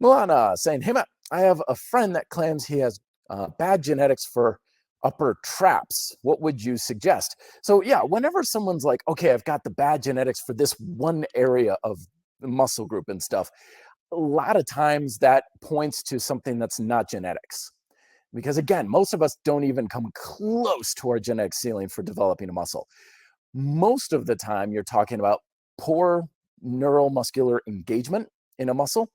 Milana saying, hey, Matt, I have a friend that claims he has bad genetics for upper traps. What would you suggest? So, yeah, whenever someone's like, okay, I've got the bad genetics for this one area of the muscle group and stuff, a lot of times that points to something that's not genetics. Because again, most of us don't even come close to our genetic ceiling for developing a muscle. Most of the time, you're talking about poor neuromuscular engagement in a muscle.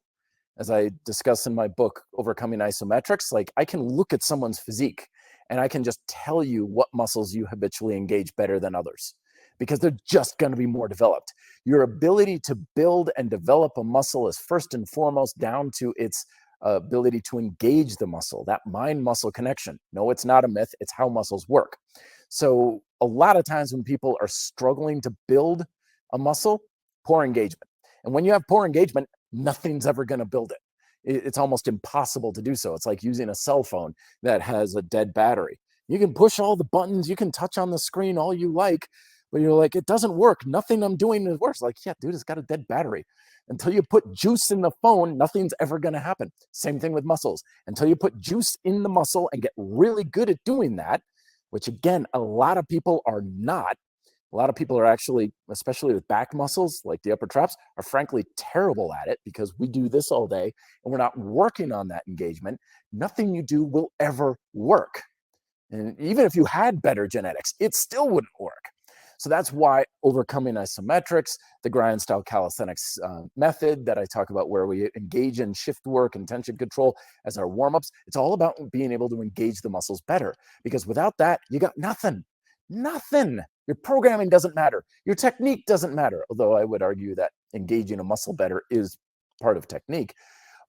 As I discuss in my book, Overcoming Isometrics, like I can look at someone's physique and I can just tell you what muscles you habitually engage better than others because they're just going to be more developed. Your ability to build and develop a muscle is first and foremost down to its ability to engage the muscle, that mind muscle connection. No, it's not a myth, it's how muscles work. So, a lot of times when people are struggling to build a muscle, poor engagement. And when you have poor engagement, nothing's ever going to build it. It's almost impossible to do so. It's like using a cell phone that has a dead battery. You can push all the buttons, you can touch on the screen all you like, but you're like, it doesn't work. Nothing I'm doing works. Like, yeah, dude, it's got a dead battery. Until you put juice in the phone, nothing's ever going to happen. Same thing with muscles. Until you put juice in the muscle and get really good at doing that, which again, a lot of people are not. A lot of people are actually, especially with back muscles like the upper traps, are frankly terrible at it because we do this all day and we're not working on that engagement. Nothing you do will ever work. And even if you had better genetics, it still wouldn't work. So that's why overcoming isometrics, the grind style calisthenics method that I talk about, where we engage in shift work and tension control as our warm ups, it's all about being able to engage the muscles better. Because without that, you got nothing. Nothing. Your programming doesn't matter. Your technique doesn't matter. Although I would argue that engaging a muscle better is part of technique.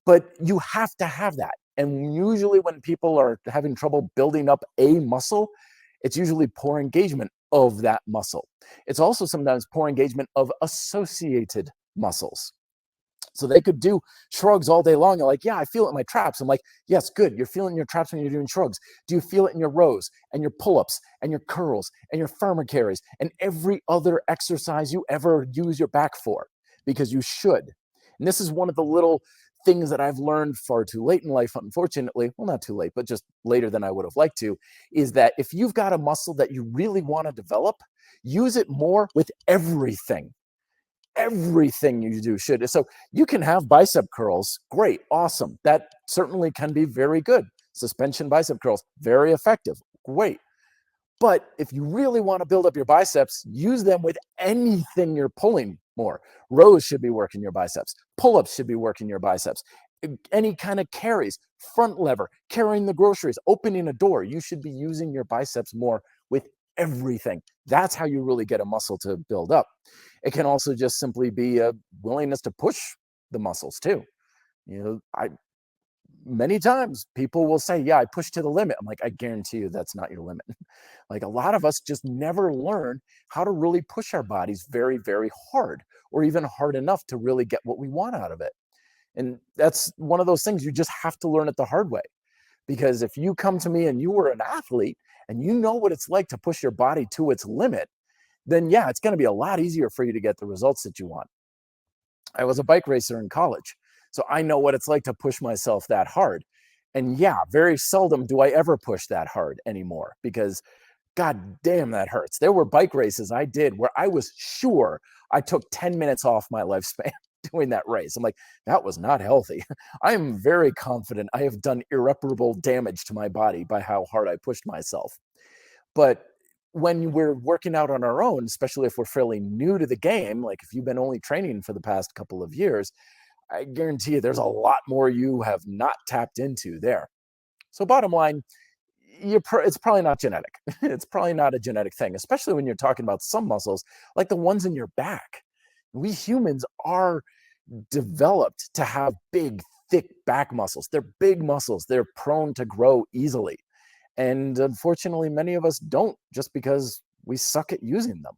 But you have to have that. And usually when people are having trouble building up a muscle, it's usually poor engagement of that muscle. It's also sometimes poor engagement of associated muscles. So they could do shrugs all day long. They're like, yeah, I feel it in my traps. I'm like, yes, good. You're feeling your traps when you're doing shrugs. Do you feel it in your rows and your pull-ups and your curls and your firmer carries and every other exercise you ever use your back for? Because you should. And this is one of the little things that I've learned far too late in life, unfortunately. Well, not too late, but just later than I would have liked to, is that if you've got a muscle that you really want to develop, use it more with everything. Everything you do should. So you can have bicep curls. Great. Awesome. That certainly can be very good. Suspension bicep curls, very effective. Great. But if you really want to build up your biceps, use them with anything you're pulling more. Rows should be working your biceps. Pull-ups should be working your biceps. Any kind of carries, front lever, carrying the groceries, opening a door. You should be using your biceps more with everything. That's how you really get a muscle to build up. It can also just simply be a willingness to push the muscles too. Many times people will say, yeah, I push to the limit. I'm like, I guarantee you that's not your limit. Like a lot of us just never learn how to really push our bodies very, very hard or even hard enough to really get what we want out of it. And that's one of those things you just have to learn it the hard way. Because if you come to me and you were an athlete and you know what it's like to push your body to its limit, then yeah, it's going to be a lot easier for you to get the results that you want. I was a bike racer in college, so I know what it's like to push myself that hard. And yeah, very seldom do I ever push that hard anymore because God damn, that hurts. There were bike races I did where I was sure I took 10 minutes off my lifespan doing that race. I'm like, that was not healthy. I am very confident I have done irreparable damage to my body by how hard I pushed myself. But when we're working out on our own, especially if we're fairly new to the game, like if you've been only training for the past couple of years, I guarantee you there's a lot more you have not tapped into there. So bottom line, it's probably not genetic. It's probably not a genetic thing, especially when you're talking about some muscles like the ones in your back. We humans are developed to have big, thick back muscles. They're big muscles. They're prone to grow easily. And unfortunately, many of us don't just because we suck at using them.